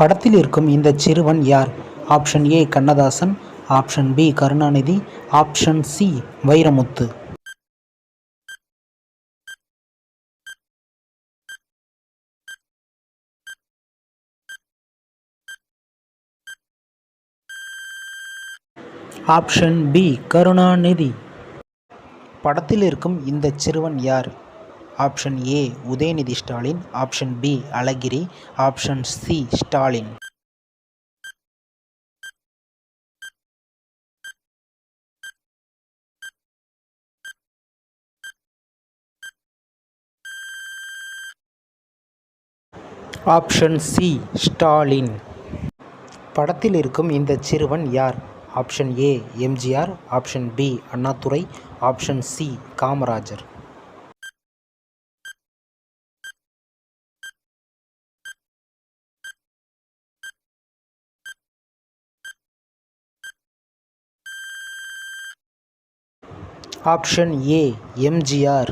படத்தில் இருக்கும் இந்த சிறுவன் யார்? Option A Kannadasan, option B Karunanidhi, option C Vairamuthu. Option B Karunanidhi. படத்தில் இருக்கும் இந்த சிறுவன் யார்? Option A Udhayanidhi Stalin, option B அழகிரி, option C Stalin. Option C Stalin. படத்தில் இருக்கும் இந்த சிறுவன் யார்? Option A MGR, option B Annadurai, option C Kamarajar. Option A MGR.